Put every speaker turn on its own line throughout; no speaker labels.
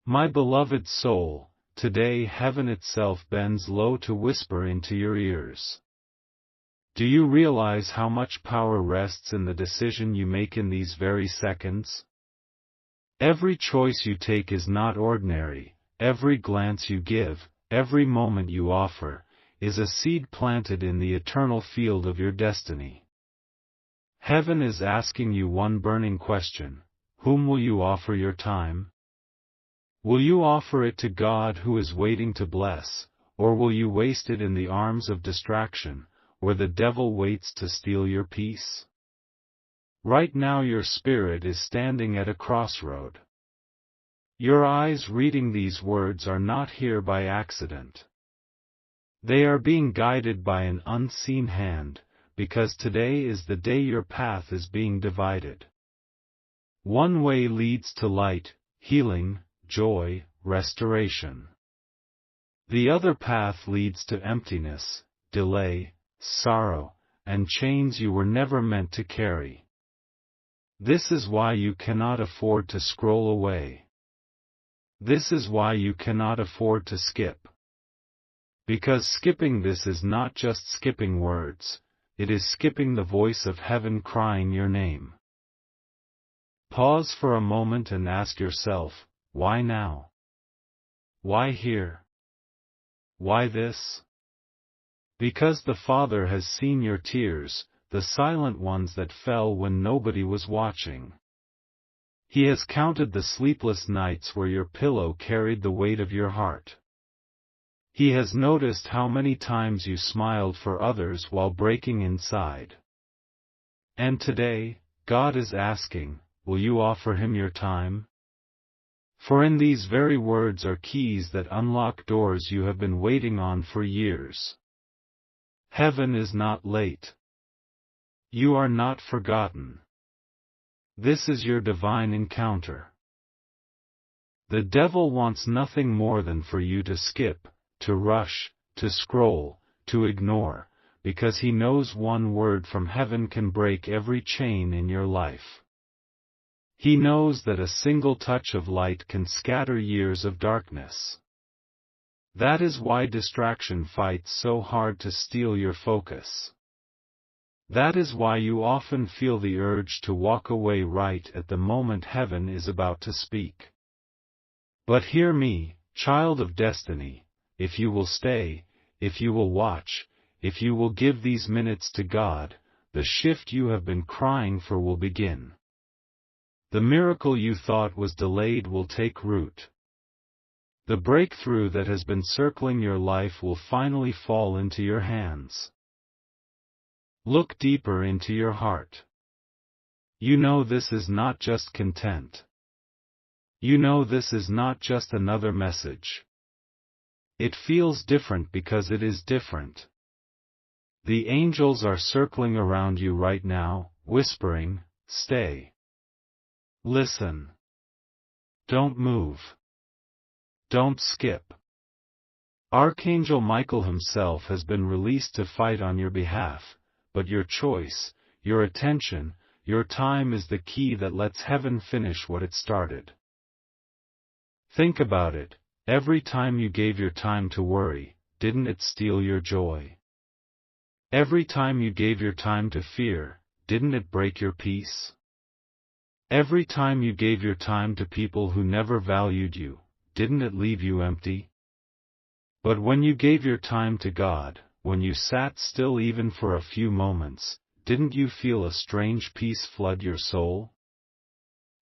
My beloved soul, today heaven itself bends low to whisper into your ears. Do you realize how much power rests in the decision you make in these very seconds? Every choice you take is not ordinary, every glance you give, every moment you offer, is a seed planted in the eternal field of your destiny. Heaven is asking you one burning question: whom will you offer your time? Will you offer it to God who is waiting to bless, or will you waste it in the arms of distraction, where the devil waits to steal your peace? Right now your spirit is standing at a crossroad. Your eyes reading these words are not here by accident. They are being guided by an unseen hand, because today is the day your path is being divided. One way leads to light, healing, joy, restoration. The other path leads to emptiness, delay, sorrow, and chains you were never meant to carry. This is why you cannot afford to scroll away. This is why you cannot afford to skip. Because skipping this is not just skipping words, it is skipping the voice of heaven crying your name. Pause for a moment and ask yourself, why now? Why here? Why this? Because the Father has seen your tears, the silent ones that fell when nobody was watching. He has counted the sleepless nights where your pillow carried the weight of your heart. He has noticed how many times you smiled for others while breaking inside. And today, God is asking, will you offer Him your time? For in these very words are keys that unlock doors you have been waiting on for years. Heaven is not late. You are not forgotten. This is your divine encounter. The devil wants nothing more than for you to skip, to rush, to scroll, to ignore, because he knows one word from heaven can break every chain in your life. He knows that a single touch of light can scatter years of darkness. That is why distraction fights so hard to steal your focus. That is why you often feel the urge to walk away right at the moment heaven is about to speak. But hear me, child of destiny, if you will stay, if you will watch, if you will give these minutes to God, the shift you have been crying for will begin. The miracle you thought was delayed will take root. The breakthrough that has been circling your life will finally fall into your hands. Look deeper into your heart. You know this is not just content. You know this is not just another message. It feels different because it is different. The angels are circling around you right now, whispering, stay. Listen. Don't move. Don't skip. Archangel Michael himself has been released to fight on your behalf, but your choice, your attention, your time is the key that lets heaven finish what it started. Think about it, every time you gave your time to worry, didn't it steal your joy? Every time you gave your time to fear, didn't it break your peace? Every time you gave your time to people who never valued you, didn't it leave you empty? But when you gave your time to God, when you sat still even for a few moments, didn't you feel a strange peace flood your soul?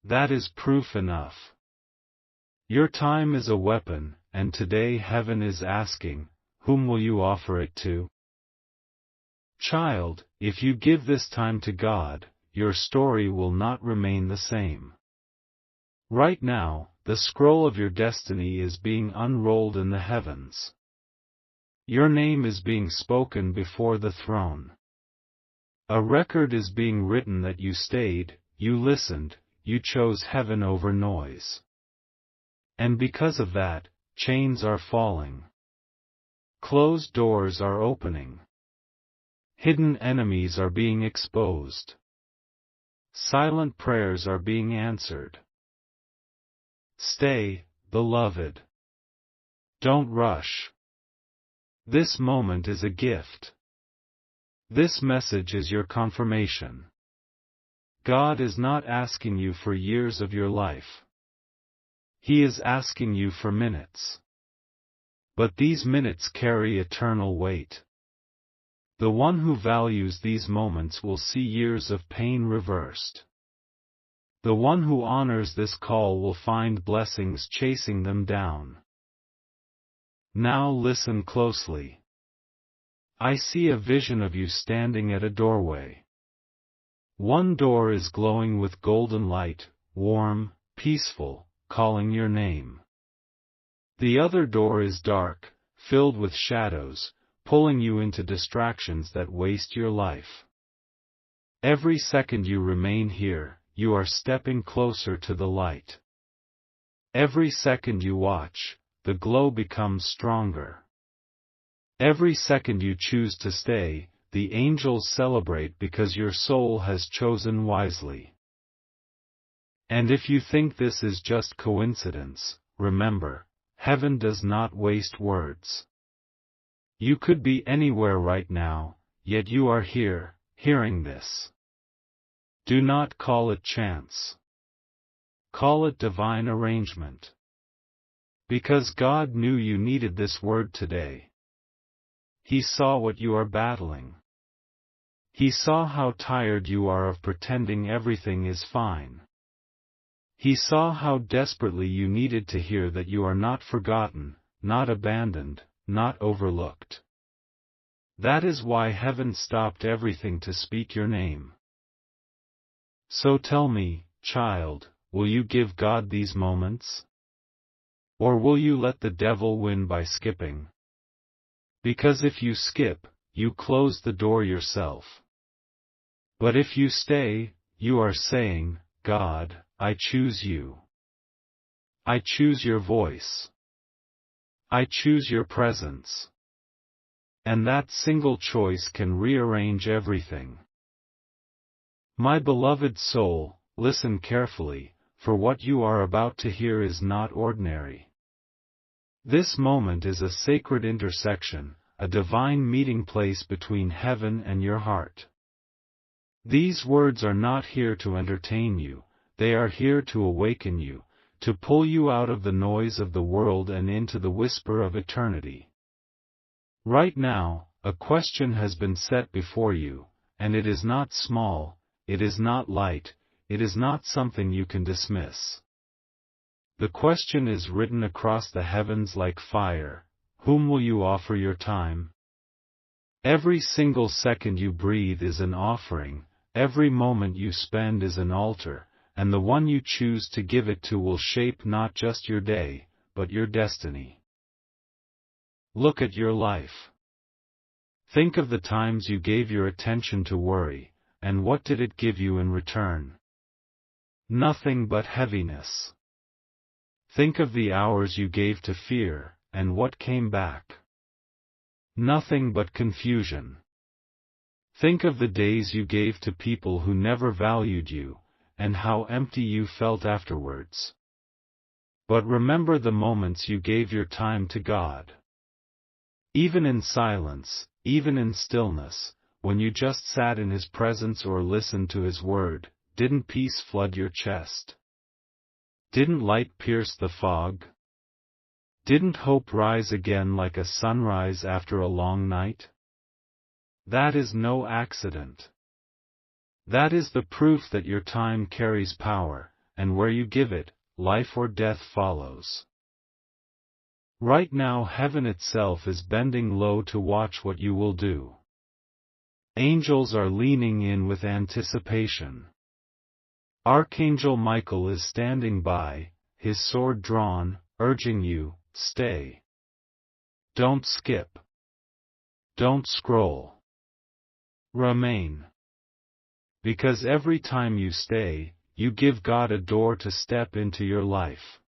That is proof enough. Your time is a weapon, and today heaven is asking, whom will you offer it to? Child, if you give this time to God, your story will not remain the same. Right now, the scroll of your destiny is being unrolled in the heavens. Your name is being spoken before the throne. A record is being written that you stayed, you listened, you chose heaven over noise. And because of that, chains are falling. Closed doors are opening. Hidden enemies are being exposed. Silent prayers are being answered. Stay, beloved. Don't rush. This moment is a gift. This message is your confirmation. God is not asking you for years of your life. He is asking you for minutes. But these minutes carry eternal weight. The one who values these moments will see years of pain reversed. The one who honors this call will find blessings chasing them down. Now listen closely. I see a vision of you standing at a doorway. One door is glowing with golden light, warm, peaceful, calling your name. The other door is dark, filled with shadows, pulling you into distractions that waste your life. Every second you remain here, you are stepping closer to the light. Every second you watch, the glow becomes stronger. Every second you choose to stay, the angels celebrate because your soul has chosen wisely. And if you think this is just coincidence, remember, heaven does not waste words. You could be anywhere right now, yet you are here, hearing this. Do not call it chance. Call it divine arrangement. Because God knew you needed this word today. He saw what you are battling. He saw how tired you are of pretending everything is fine. He saw how desperately you needed to hear that you are not forgotten, not abandoned, not overlooked. That is why heaven stopped everything to speak your name. So tell me, child, will you give God these moments? Or will you let the devil win by skipping? Because if you skip, you close the door yourself. But if you stay, you are saying, God, I choose you. I choose your voice. I choose your presence. And that single choice can rearrange everything. My beloved soul, listen carefully, for what you are about to hear is not ordinary. This moment is a sacred intersection, a divine meeting place between heaven and your heart. These words are not here to entertain you, they are here to awaken you, to pull you out of the noise of the world and into the whisper of eternity. Right now, a question has been set before you, and it is not small, it is not light, it is not something you can dismiss. The question is written across the heavens like fire: whom will you offer your time? Every single second you breathe is an offering, every moment you spend is an altar, and the one you choose to give it to will shape not just your day, but your destiny. Look at your life. Think of the times you gave your attention to worry, and what did it give you in return? Nothing but heaviness. Think of the hours you gave to fear, and what came back? Nothing but confusion. Think of the days you gave to people who never valued you, and how empty you felt afterwards. But remember the moments you gave your time to God. Even in silence, even in stillness, when you just sat in His presence or listened to His word, didn't peace flood your chest? Didn't light pierce the fog? Didn't hope rise again like a sunrise after a long night? That is no accident. That is the proof that your time carries power, and where you give it, life or death follows. Right now heaven itself is bending low to watch what you will do. Angels are leaning in with anticipation. Archangel Michael is standing by, his sword drawn, urging you, stay. Don't skip. Don't scroll. Remain. Because every time you stay, you give God a door to step into your life.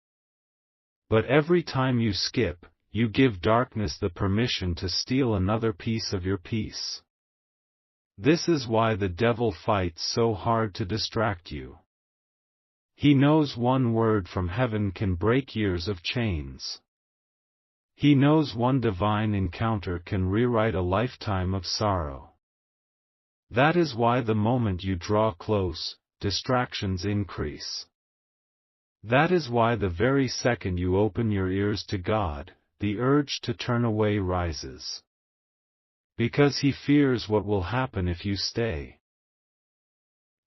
But every time you skip, you give darkness the permission to steal another piece of your peace. This is why the devil fights so hard to distract you. He knows one word from heaven can break years of chains. He knows one divine encounter can rewrite a lifetime of sorrow. That is why the moment you draw close, distractions increase. That is why the very second you open your ears to God, the urge to turn away rises. Because He fears what will happen if you stay.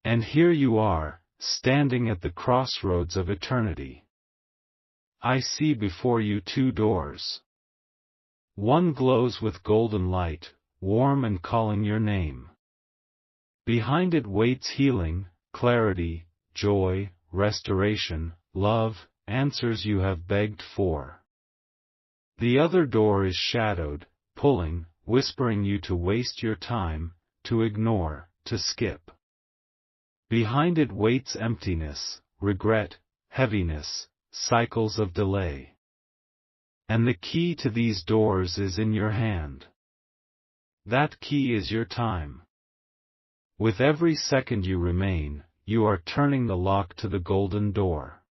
And here you are, standing at the crossroads of eternity. I see before you two doors. One glows with golden light, warm and calling your name. Behind it waits healing, clarity, joy, restoration, love, answers you have begged for. The other door is shadowed, pulling, whispering you to waste your time, to ignore, to skip. Behind it waits emptiness, regret, heaviness, cycles of delay. And the key to these doors is in your hand. That key is your time. With every second you remain, you are turning the lock to the golden door.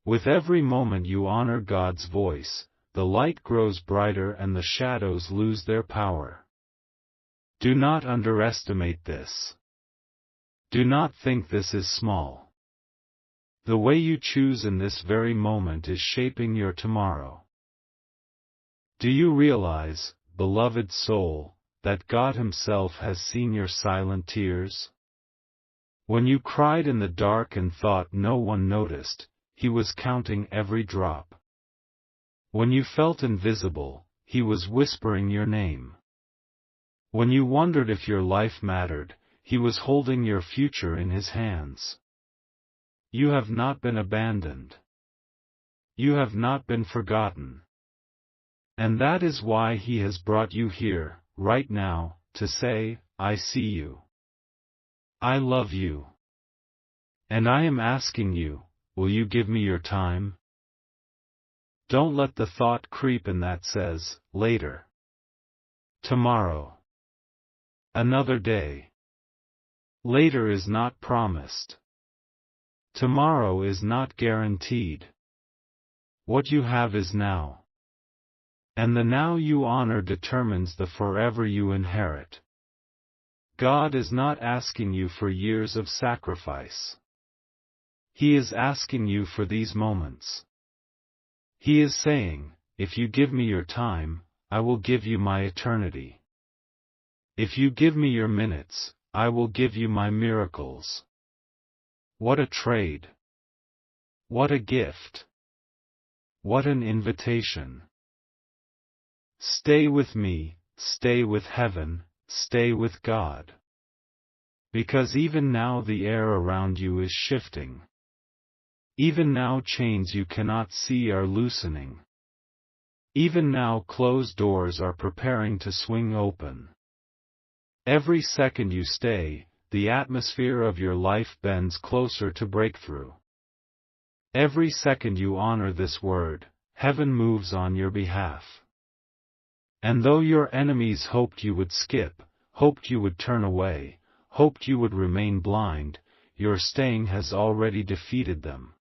With every moment you honor God's voice, the light grows brighter and the shadows lose their power. Do not underestimate this. Do not think this is small. The way you choose in this very moment is shaping your tomorrow. Do you realize, beloved soul, that God Himself has seen your silent tears? When you cried in the dark and thought no one noticed, He was counting every drop. When you felt invisible, He was whispering your name. When you wondered if your life mattered, He was holding your future in His hands. You have not been abandoned. You have not been forgotten. And that is why He has brought you here, right now, to say, I see you. I love you. And I am asking you, will you give me your time? Don't let the thought creep in that says, later. Tomorrow. Another day. Later is not promised. Tomorrow is not guaranteed. What you have is now. And the now you honor determines the forever you inherit. God is not asking you for years of sacrifice. He is asking you for these moments. He is saying, if you give me your time, I will give you my eternity. If you give me your minutes, I will give you my miracles. What a trade! What a gift! What an invitation! Stay with me, stay with heaven, stay with God. Because even now the air around you is shifting. Even now chains you cannot see are loosening. Even now closed doors are preparing to swing open. Every second you stay, the atmosphere of your life bends closer to breakthrough. Every second you honor this word, heaven moves on your behalf. And though your enemies hoped you would skip, hoped you would turn away, hoped you would remain blind, your staying has already defeated them.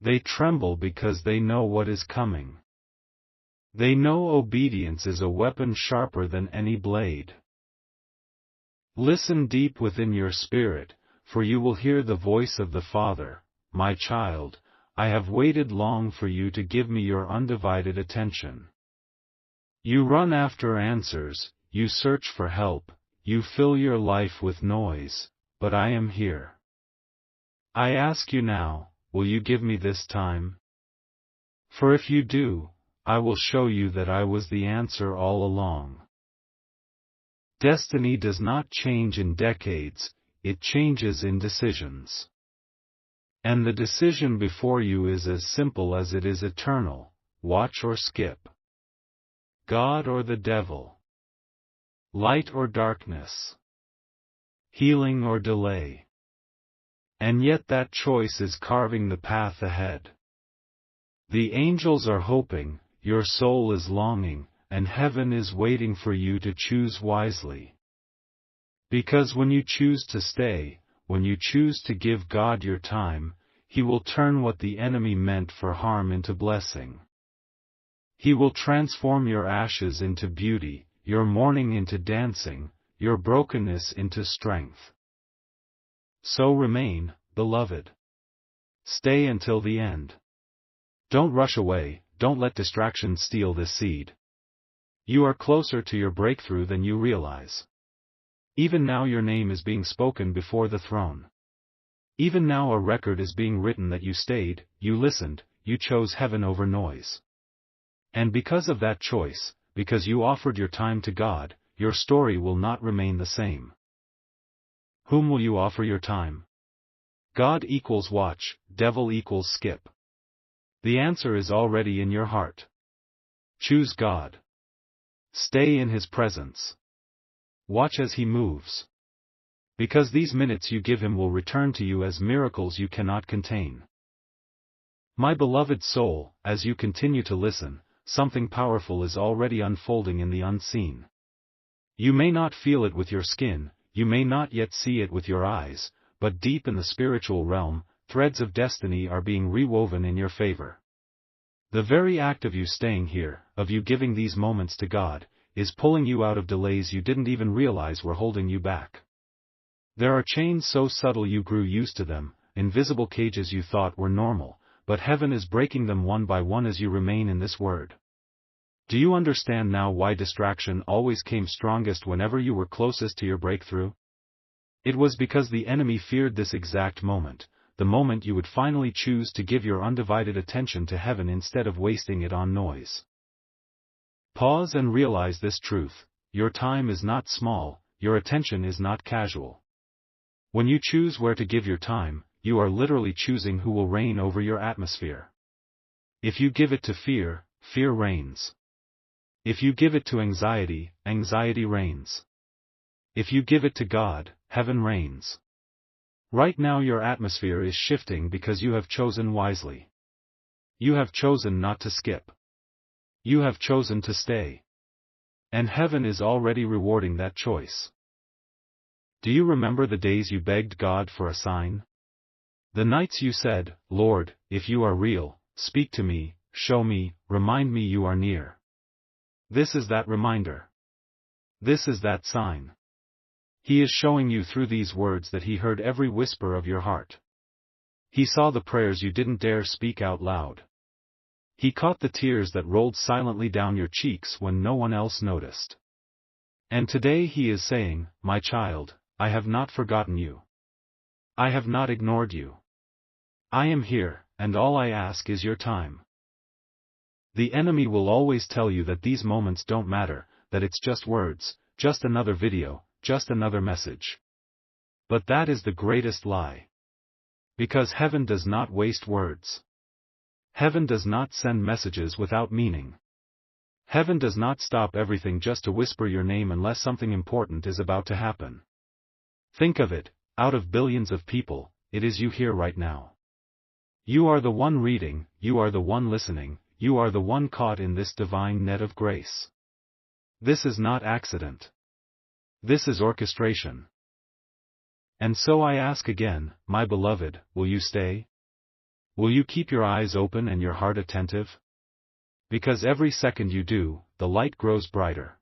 They tremble because they know what is coming. They know obedience is a weapon sharper than any blade. Listen deep within your spirit, for you will hear the voice of the Father, my child, I have waited long for you to give me your undivided attention. You run after answers, you search for help, you fill your life with noise, but I am here. I ask you now, will you give me this time? For if you do, I will show you that I was the answer all along. Destiny does not change in decades, it changes in decisions. And the decision before you is as simple as it is eternal, watch or skip. God or the devil. Light or darkness. Healing or delay. And yet that choice is carving the path ahead. The angels are hoping, your soul is longing, and heaven is waiting for you to choose wisely. Because when you choose to stay, when you choose to give God your time, He will turn what the enemy meant for harm into blessing. He will transform your ashes into beauty, your mourning into dancing, your brokenness into strength. So remain, beloved. Stay until the end. Don't rush away, don't let distraction steal this seed. You are closer to your breakthrough than you realize. Even now your name is being spoken before the throne. Even now a record is being written that you stayed, you listened, you chose heaven over noise. And because of that choice, because you offered your time to God, your story will not remain the same. Whom will you offer your time? God equals watch, devil equals skip. The answer is already in your heart. Choose God. Stay in His presence. Watch as He moves. Because these minutes you give Him will return to you as miracles you cannot contain. My beloved soul, as you continue to listen, something powerful is already unfolding in the unseen. You may not feel it with your skin, you may not yet see it with your eyes, but deep in the spiritual realm, threads of destiny are being rewoven in your favor. The very act of you staying here, of you giving these moments to God, is pulling you out of delays you didn't even realize were holding you back. There are chains so subtle you grew used to them, invisible cages you thought were normal, but heaven is breaking them one by one as you remain in this word. Do you understand now why distraction always came strongest whenever you were closest to your breakthrough? It was because the enemy feared this exact moment, the moment you would finally choose to give your undivided attention to heaven instead of wasting it on noise. Pause and realize this truth: your time is not small, your attention is not casual. When you choose where to give your time, you are literally choosing who will reign over your atmosphere. If you give it to fear, fear reigns. If you give it to anxiety, anxiety reigns. If you give it to God, heaven reigns. Right now your atmosphere is shifting because you have chosen wisely. You have chosen not to skip. You have chosen to stay. And heaven is already rewarding that choice. Do you remember the days you begged God for a sign? The nights you said, Lord, if you are real, speak to me, show me, remind me you are near. This is that reminder. This is that sign. He is showing you through these words that He heard every whisper of your heart. He saw the prayers you didn't dare speak out loud. He caught the tears that rolled silently down your cheeks when no one else noticed. And today He is saying, my child, I have not forgotten you. I have not ignored you. I am here, and all I ask is your time. The enemy will always tell you that these moments don't matter, that it's just words, just another video, just another message. But that is the greatest lie. Because heaven does not waste words. Heaven does not send messages without meaning. Heaven does not stop everything just to whisper your name unless something important is about to happen. Think of it, out of billions of people, it is you here right now. You are the one reading, you are the one listening, you are the one caught in this divine net of grace. This is not accident. This is orchestration. And so I ask again, my beloved, will you stay? Will you keep your eyes open and your heart attentive? Because every second you do, the light grows brighter.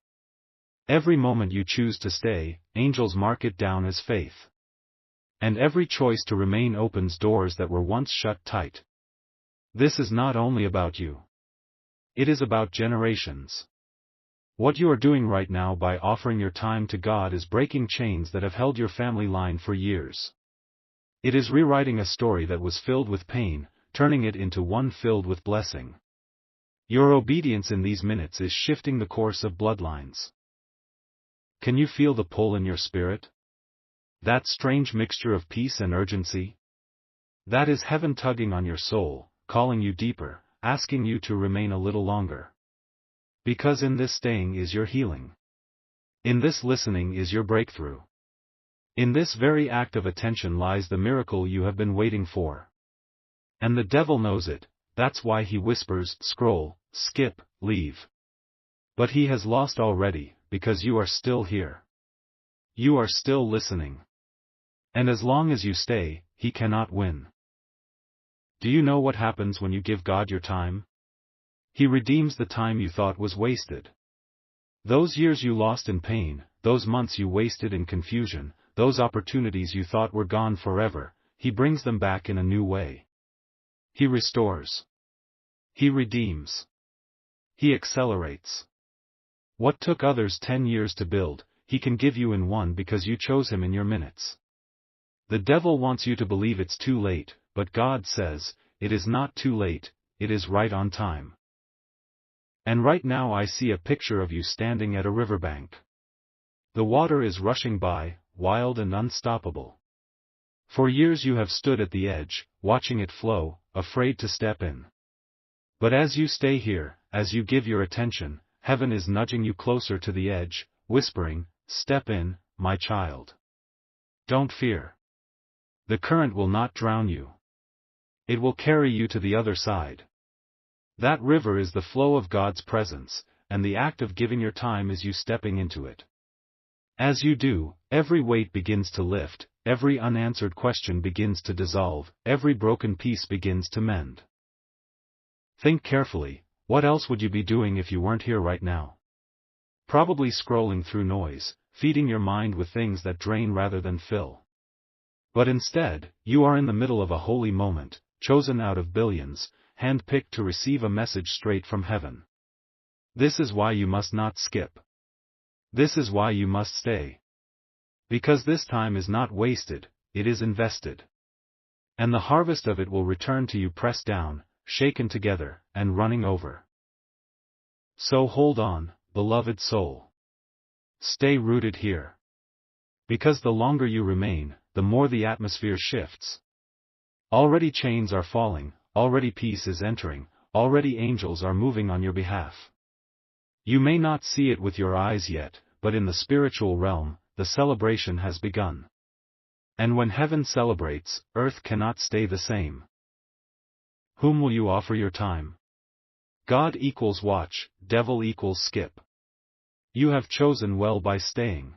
Every moment you choose to stay, angels mark it down as faith. And every choice to remain opens doors that were once shut tight. This is not only about you. It is about generations. What you are doing right now by offering your time to God is breaking chains that have held your family line for years. It is rewriting a story that was filled with pain, turning it into one filled with blessing. Your obedience in these minutes is shifting the course of bloodlines. Can you feel the pull in your spirit? That strange mixture of peace and urgency? That is heaven tugging on your soul, calling you deeper, asking you to remain a little longer. Because in this staying is your healing. In this listening is your breakthrough. In this very act of attention lies the miracle you have been waiting for. And the devil knows it, that's why he whispers, scroll, skip, leave. But he has lost already, because you are still here. You are still listening. And as long as you stay, he cannot win. Do you know what happens when you give God your time? He redeems the time you thought was wasted. Those years you lost in pain, those months you wasted in confusion, those opportunities you thought were gone forever, he brings them back in a new way. He restores. He redeems. He accelerates. What took others 10 years to build, he can give you in one because you chose him in your minutes. The devil wants you to believe it's too late, but God says, it is not too late, it is right on time. And right now I see a picture of you standing at a riverbank. The water is rushing by, wild and unstoppable. For years you have stood at the edge, watching it flow, afraid to step in. But as you stay here, as you give your attention, heaven is nudging you closer to the edge, whispering, "Step in, my child. Don't fear. The current will not drown you. It will carry you to the other side." That river is the flow of God's presence, and the act of giving your time is you stepping into it. As you do, every weight begins to lift, every unanswered question begins to dissolve, every broken piece begins to mend. Think carefully, what else would you be doing if you weren't here right now? Probably scrolling through noise, feeding your mind with things that drain rather than fill. But instead, you are in the middle of a holy moment, chosen out of billions, handpicked to receive a message straight from heaven. This is why you must not skip. This is why you must stay. Because this time is not wasted, it is invested. And the harvest of it will return to you pressed down, shaken together, and running over. So hold on, beloved soul. Stay rooted here. Because the longer you remain, the more the atmosphere shifts. Already chains are falling, already peace is entering, already angels are moving on your behalf. You may not see it with your eyes yet, but in the spiritual realm, the celebration has begun. And when heaven celebrates, earth cannot stay the same. Whom will you offer your time? God equals watch, devil equals skip. You have chosen well by staying.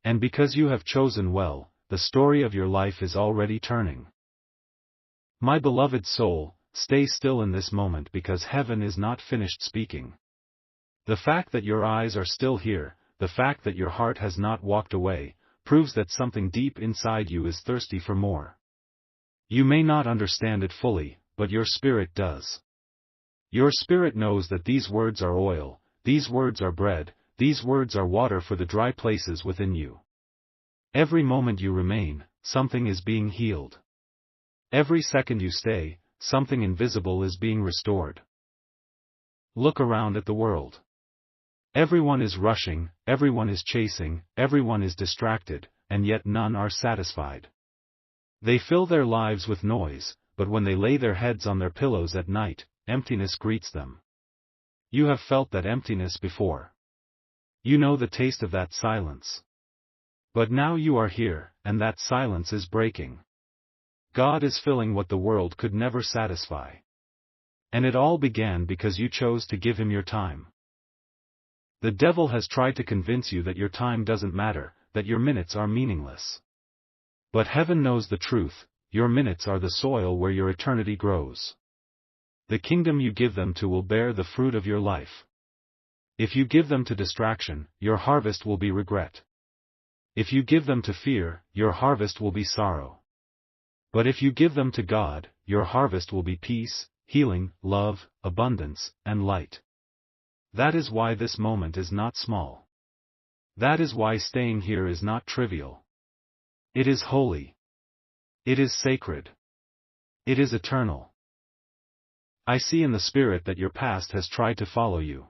And because you have chosen well, the story of your life is already turning. My beloved soul, stay still in this moment because heaven is not finished speaking. The fact that your eyes are still here, the fact that your heart has not walked away, proves that something deep inside you is thirsty for more. You may not understand it fully, but your spirit does. Your spirit knows that these words are oil, these words are bread, these words are water for the dry places within you. Every moment you remain, something is being healed. Every second you stay, something invisible is being restored. Look around at the world. Everyone is rushing, everyone is chasing, everyone is distracted, and yet none are satisfied. They fill their lives with noise, but when they lay their heads on their pillows at night, emptiness greets them. You have felt that emptiness before. You know the taste of that silence. But now you are here, and that silence is breaking. God is filling what the world could never satisfy. And it all began because you chose to give him your time. The devil has tried to convince you that your time doesn't matter, that your minutes are meaningless. But heaven knows the truth, your minutes are the soil where your eternity grows. The kingdom you give them to will bear the fruit of your life. If you give them to distraction, your harvest will be regret. If you give them to fear, your harvest will be sorrow. But if you give them to God, your harvest will be peace, healing, love, abundance, and light. That is why this moment is not small. That is why staying here is not trivial. It is holy. It is sacred. It is eternal. I see in the spirit that your past has tried to follow you.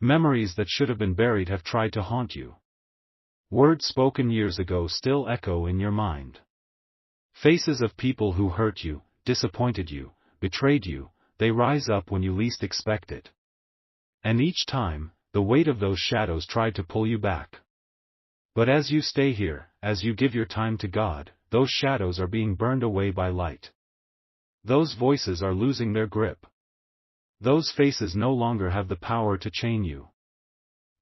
Memories that should have been buried have tried to haunt you. Words spoken years ago still echo in your mind. Faces of people who hurt you, disappointed you, betrayed you, they rise up when you least expect it. And each time, the weight of those shadows tried to pull you back. But as you stay here, as you give your time to God, those shadows are being burned away by light. Those voices are losing their grip. Those faces no longer have the power to chain you.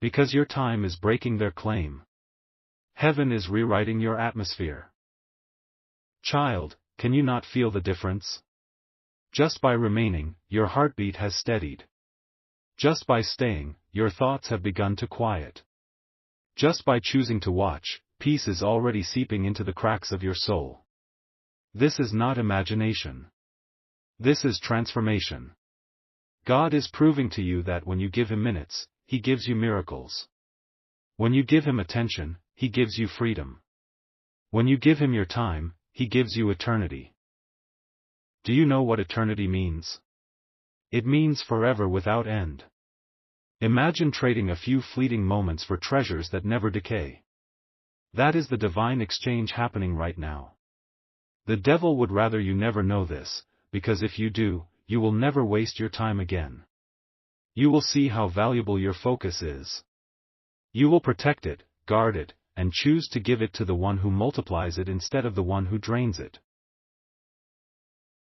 Because your time is breaking their claim. Heaven is rewriting your atmosphere. Child, can you not feel the difference? Just by remaining, your heartbeat has steadied. Just by staying, your thoughts have begun to quiet. Just by choosing to watch, peace is already seeping into the cracks of your soul. This is not imagination. This is transformation. God is proving to you that when you give Him minutes, He gives you miracles. When you give Him attention, He gives you freedom. When you give Him your time, He gives you eternity. Do you know what eternity means? It means forever without end. Imagine trading a few fleeting moments for treasures that never decay. That is the divine exchange happening right now. The devil would rather you never know this, because if you do, you will never waste your time again. You will see how valuable your focus is. You will protect it, guard it, and choose to give it to the one who multiplies it instead of the one who drains it.